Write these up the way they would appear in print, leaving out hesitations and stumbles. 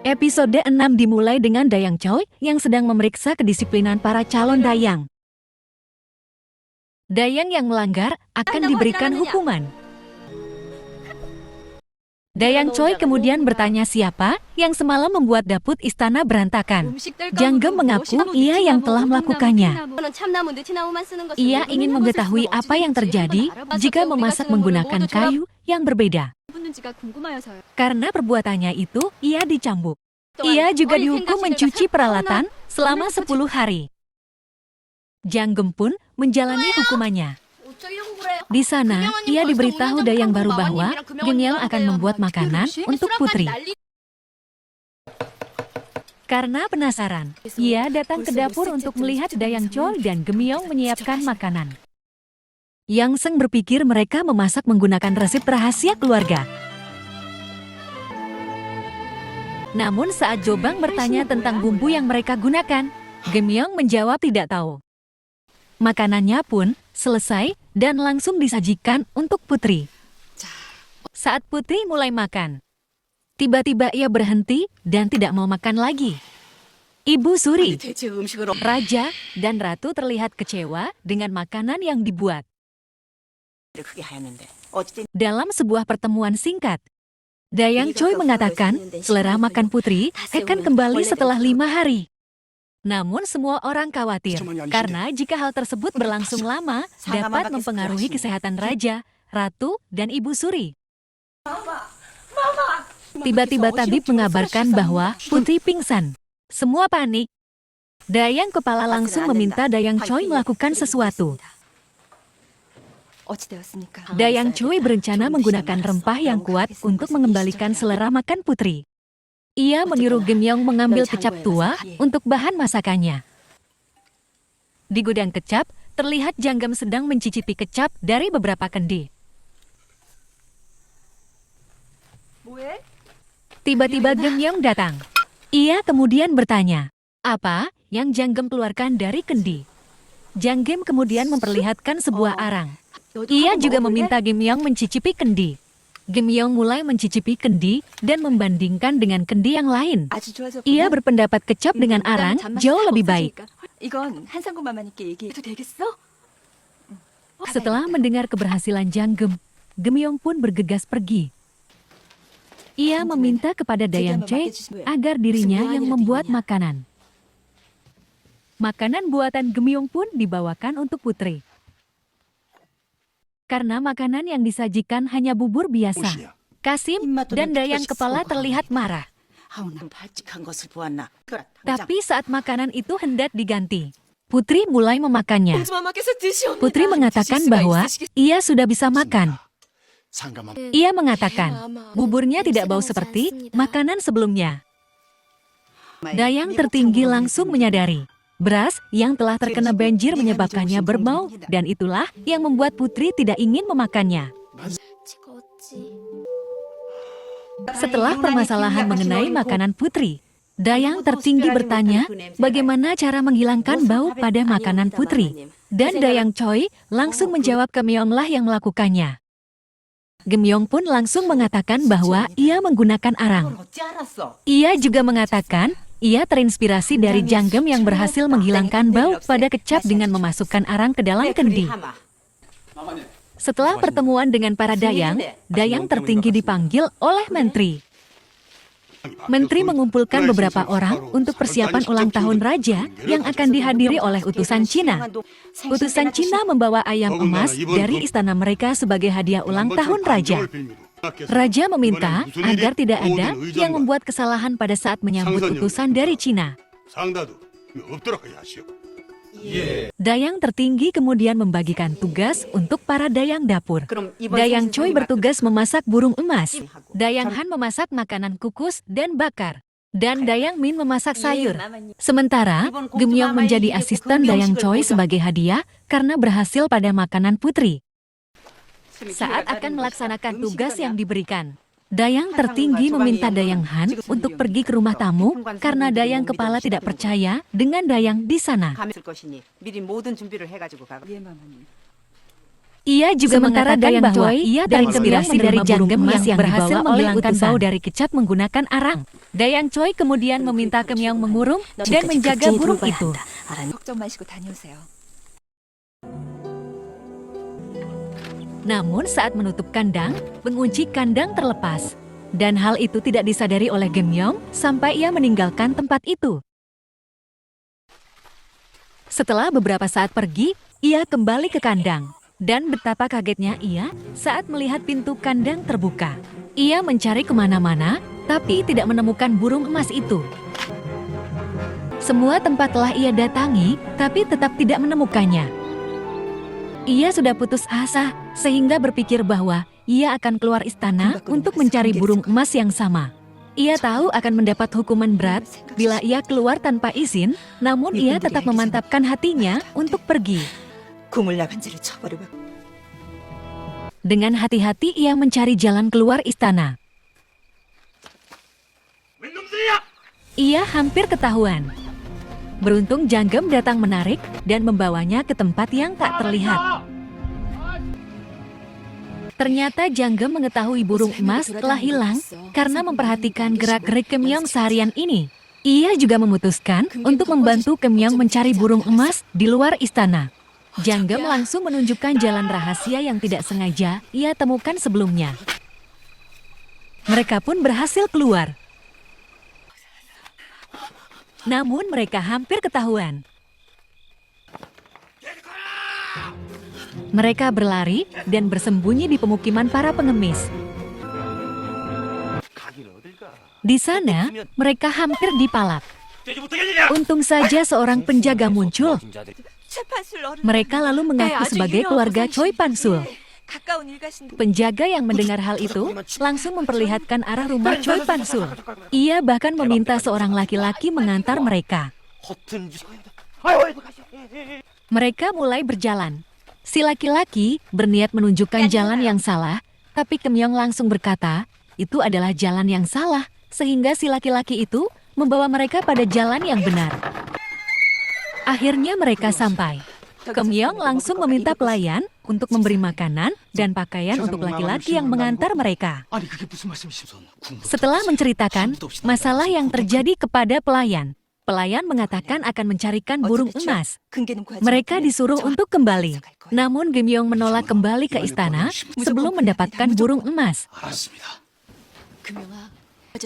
Episode 6 dimulai dengan Dayang Choi yang sedang memeriksa kedisiplinan para calon Dayang. Dayang yang melanggar akan diberikan hukuman. Dayang Choi kemudian bertanya siapa yang semalam membuat dapur istana berantakan. Janggem mengaku ia yang telah melakukannya. Ia ingin mengetahui apa yang terjadi jika memasak menggunakan kayu yang berbeda. Karena perbuatannya itu, ia dicambuk. Ia juga dihukum mencuci peralatan selama 10 hari. Janggem pun menjalani hukumannya. Di sana, ia diberitahu Dayang baru bahwa Gemyeong akan membuat makanan untuk putri. Karena penasaran, ia datang ke dapur untuk melihat Dayang Choi dan Gemyeong menyiapkan makanan. Yang Seng berpikir mereka memasak menggunakan resep rahasia keluarga. Namun saat Jobang bertanya tentang bumbu yang mereka gunakan, Gemyeong menjawab tidak tahu. Makanannya pun selesai dan langsung disajikan untuk putri. Saat putri mulai makan, tiba-tiba ia berhenti dan tidak mau makan lagi. Ibu Suri, Raja, dan Ratu terlihat kecewa dengan makanan yang dibuat. Dalam sebuah pertemuan singkat, Dayang Choi mengatakan selera makan putri akan kembali setelah 5 hari. Namun semua orang khawatir, karena jika hal tersebut berlangsung lama, dapat mempengaruhi kesehatan Raja, Ratu, dan Ibu Suri. Tiba-tiba tabib mengabarkan bahwa putri pingsan. Semua panik. Dayang kepala langsung meminta Dayang Choi melakukan sesuatu. Dayang Choi berencana menggunakan rempah yang kuat untuk mengembalikan selera makan putri. Ia menyuruh Gemyeong mengambil kecap tua untuk bahan masakannya. Di gudang kecap, terlihat Janggem sedang mencicipi kecap dari beberapa kendi. Tiba-tiba Gemyeong datang. Ia kemudian bertanya, apa yang Janggem keluarkan dari kendi? Janggem kemudian memperlihatkan sebuah arang. Ia juga meminta Gemyeong mencicipi kendi. Gemyeong mulai mencicipi kendi dan membandingkan dengan kendi yang lain. Ia berpendapat kecap dengan arang jauh lebih baik. Setelah mendengar keberhasilan Janggem, Gemyeong pun bergegas pergi. Ia meminta kepada Dayang Choi agar dirinya yang membuat makanan. Makanan buatan Gemyeong pun dibawakan untuk putri. Karena makanan yang disajikan hanya bubur biasa, Kasim dan Dayang kepala terlihat marah. Tapi saat makanan itu hendak diganti, putri mulai memakannya. Putri mengatakan bahwa ia sudah bisa makan. Ia mengatakan, buburnya tidak bau seperti makanan sebelumnya. Dayang tertinggi langsung menyadari, beras yang telah terkena banjir menyebabkannya berbau, dan itulah yang membuat putri tidak ingin memakannya. Setelah permasalahan mengenai makanan putri, Dayang tertinggi bertanya bagaimana cara menghilangkan bau pada makanan putri. Dan Dayang Choi langsung menjawab Gemyeonglah yang melakukannya. Gemyeong pun langsung mengatakan bahwa ia menggunakan arang. Ia juga mengatakan ia terinspirasi dari Janggem yang berhasil menghilangkan bau pada kecap dengan memasukkan arang ke dalam kendi. Setelah pertemuan dengan para Dayang, Dayang tertinggi dipanggil oleh menteri. Menteri mengumpulkan beberapa orang untuk persiapan ulang tahun Raja yang akan dihadiri oleh utusan Cina. Utusan Cina membawa ayam emas dari istana mereka sebagai hadiah ulang tahun Raja. Raja meminta agar tidak ada yang membuat kesalahan pada saat menyambut utusan dari Cina. Dayang tertinggi kemudian membagikan tugas untuk para Dayang dapur. Dayang Choi bertugas memasak burung emas. Dayang Han memasak makanan kukus dan bakar. Dan Dayang Min memasak sayur. Sementara, Gemyeong menjadi asisten Dayang Choi sebagai hadiah karena berhasil pada makanan putri. Saat akan melaksanakan tugas yang diberikan, Dayang tertinggi meminta Dayang Han untuk pergi ke rumah tamu karena Dayang kepala tidak percaya dengan Dayang di sana. Ia juga mengatakan bahwa ia terinspirasi dari Janggem yang berhasil menghilangkan bau dari kecap menggunakan arang. Dayang Choi kemudian meminta Kemyong mengurung dan menjaga burung itu. Namun saat menutup kandang, pengunci kandang terlepas. Dan hal itu tidak disadari oleh Kemyong sampai ia meninggalkan tempat itu. Setelah beberapa saat pergi, ia kembali ke kandang. Dan betapa kagetnya ia saat melihat pintu kandang terbuka. Ia mencari kemana-mana, tapi tidak menemukan burung emas itu. Semua tempat telah ia datangi, tapi tetap tidak menemukannya. Ia sudah putus asa, sehingga berpikir bahwa ia akan keluar istana untuk mencari burung emas yang sama. Ia tahu akan mendapat hukuman berat bila ia keluar tanpa izin, namun ia tetap memantapkan hatinya untuk pergi. Dengan hati-hati ia mencari jalan keluar istana. Ia hampir ketahuan. Beruntung Janggem datang menarik dan membawanya ke tempat yang tak terlihat. Ternyata Janggem mengetahui burung emas telah hilang karena memperhatikan gerak-gerik Kemyong seharian ini. Ia juga memutuskan untuk membantu Kemyong mencari burung emas di luar istana. Janggem langsung menunjukkan jalan rahasia yang tidak sengaja ia temukan sebelumnya. Mereka pun berhasil keluar. Namun mereka hampir ketahuan. Mereka berlari dan bersembunyi di pemukiman para pengemis. Di sana, mereka hampir dipalak. Untung saja seorang penjaga muncul. Mereka lalu mengaku sebagai keluarga Choi Pan-sul. Penjaga yang mendengar hal itu langsung memperlihatkan arah rumah Choi Pan-sul. Ia bahkan meminta seorang laki-laki mengantar mereka. Mereka mulai berjalan. Si laki-laki berniat menunjukkan jalan yang salah, tapi Kemyong langsung berkata, itu adalah jalan yang salah, sehingga si laki-laki itu membawa mereka pada jalan yang benar. Akhirnya mereka sampai. Kemyong langsung meminta pelayan untuk memberi makanan dan pakaian untuk laki-laki yang mengantar mereka. Setelah menceritakan masalah yang terjadi kepada pelayan, pelayan mengatakan akan mencarikan burung emas. Mereka disuruh untuk kembali. Namun Kemyong menolak kembali ke istana sebelum mendapatkan burung emas.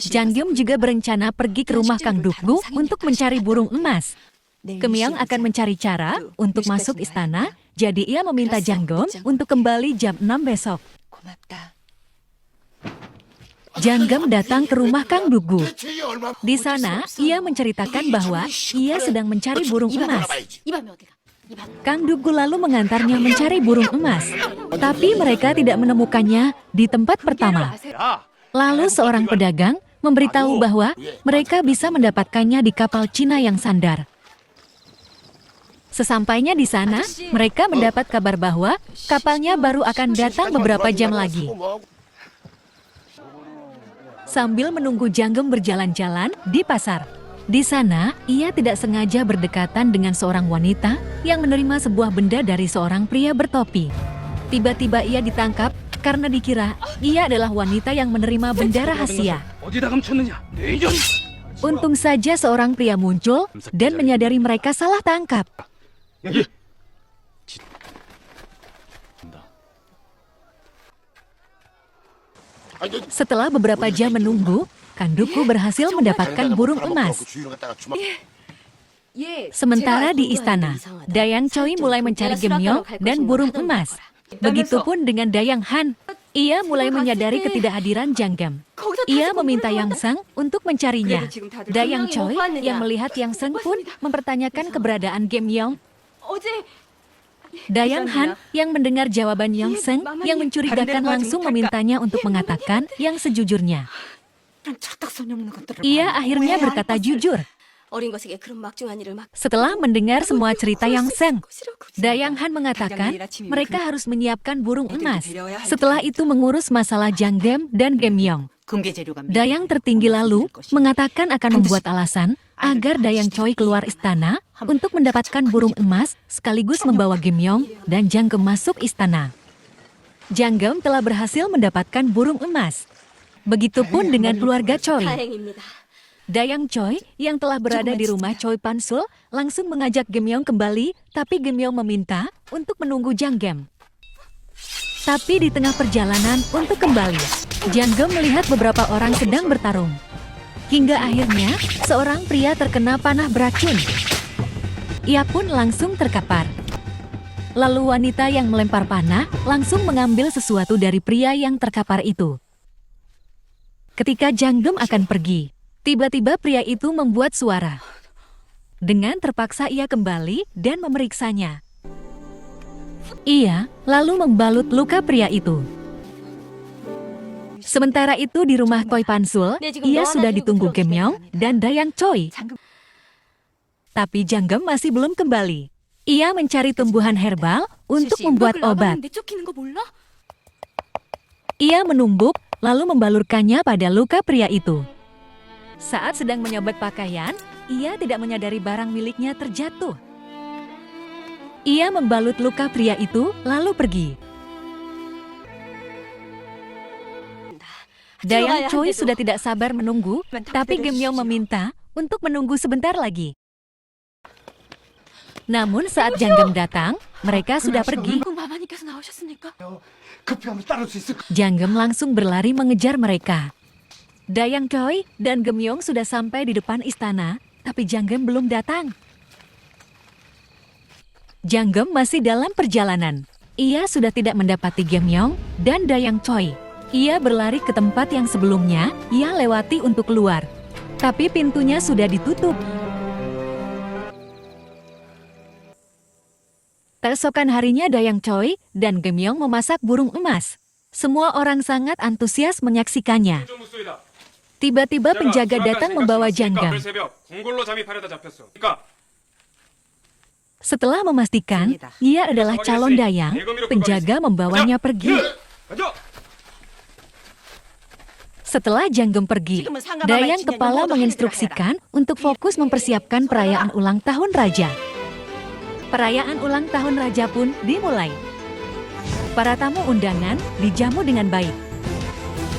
Janggem juga berencana pergi ke rumah Kang Dukgu untuk mencari burung emas. Kemyong akan mencari cara untuk masuk istana, jadi ia meminta Janggem untuk kembali jam 6 besok. Janggem datang ke rumah Kang Dukgu. Di sana, ia menceritakan bahwa ia sedang mencari burung emas. Kang Dukgu lalu mengantarnya mencari burung emas. Tapi mereka tidak menemukannya di tempat pertama. Lalu seorang pedagang memberitahu bahwa mereka bisa mendapatkannya di kapal Cina yang sandar. Sesampainya di sana, mereka mendapat kabar bahwa kapalnya baru akan datang beberapa jam lagi. Sambil menunggu Janggem berjalan-jalan di pasar. Di sana, ia tidak sengaja berdekatan dengan seorang wanita yang menerima sebuah benda dari seorang pria bertopi. Tiba-tiba ia ditangkap karena dikira ia adalah wanita yang menerima benda rahasia. Untung saja seorang pria muncul dan menyadari mereka salah tangkap. Setelah beberapa jam menunggu, Kang Dukgu berhasil mendapatkan burung emas. Sementara di istana, Dayang Choi mulai mencari Kemyong dan burung emas. Begitupun dengan Dayang Han. Ia mulai menyadari ketidakhadiran Janggem. Ia meminta Yang Seng untuk mencarinya. Dayang Choi yang melihat Yang Seng pun mempertanyakan keberadaan Kemyong. Dayang Han yang mendengar jawaban Yang Seng yang mencurigakan langsung memintanya untuk mengatakan yang sejujurnya. Ia akhirnya berkata jujur. Setelah mendengar semua cerita Yang Seng, Dayang Han mengatakan mereka harus menyiapkan burung emas. Setelah itu mengurus masalah Janggem dan Kemyong. Dayang tertinggi lalu mengatakan akan membuat alasan agar Dayang Choi keluar istana untuk mendapatkan burung emas sekaligus membawa Kemyong dan Janggem masuk istana. Janggem telah berhasil mendapatkan burung emas. Begitupun dengan keluarga Choi. Dayang Choi yang telah berada di rumah Choi Pan-sul langsung mengajak Geumyeong kembali, tapi Geumyeong meminta untuk menunggu Janggem. Tapi di tengah perjalanan untuk kembali, Janggem melihat beberapa orang sedang bertarung. Hingga akhirnya, seorang pria terkena panah beracun. Ia pun langsung terkapar. Lalu wanita yang melempar panah langsung mengambil sesuatu dari pria yang terkapar itu. Ketika Janggem akan pergi, tiba-tiba pria itu membuat suara. Dengan terpaksa ia kembali dan memeriksanya. Ia lalu membalut luka pria itu. Sementara itu di rumah Choi Pan-sul, ia sudah ditunggu Geumyeong dan Dayang Choi. Tapi Janggem masih belum kembali. Ia mencari tumbuhan herbal untuk membuat obat. Ia menumbuk lalu membalurkannya pada luka pria itu. Saat sedang menyabet pakaian, ia tidak menyadari barang miliknya terjatuh. Ia membalut luka pria itu lalu pergi. Dayang Choi sudah tidak sabar menunggu, tapi Geumyeong meminta untuk menunggu sebentar lagi. Namun saat Janggem datang, mereka sudah pergi. Janggem langsung berlari mengejar mereka. Dayang Choi dan Geumyeong sudah sampai di depan istana, tapi Janggem belum datang. Janggem masih dalam perjalanan. Ia sudah tidak mendapati Geumyeong dan Dayang Choi. Ia berlari ke tempat yang sebelumnya ia lewati untuk keluar. Tapi pintunya sudah ditutup. Keesokan harinya Dayang Choi dan Geumyeong memasak burung emas. Semua orang sangat antusias menyaksikannya. Tiba-tiba penjaga datang membawa Janggem. Setelah memastikan ia adalah calon Dayang, penjaga membawanya pergi. Setelah Janggem pergi, Dayang kepala menginstruksikan untuk fokus mempersiapkan perayaan ulang tahun raja. Perayaan ulang tahun raja pun dimulai. Para tamu undangan dijamu dengan baik.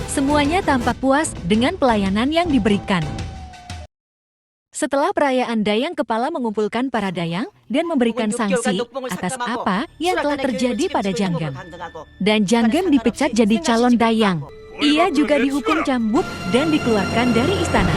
Semuanya tampak puas dengan pelayanan yang diberikan. Setelah perayaan, Dayang kepala mengumpulkan para Dayang dan memberikan sanksi atas apa yang telah terjadi pada Janggem. Dan Janggem dipecat jadi calon Dayang. Ia juga dihukum cambuk dan dikeluarkan dari istana.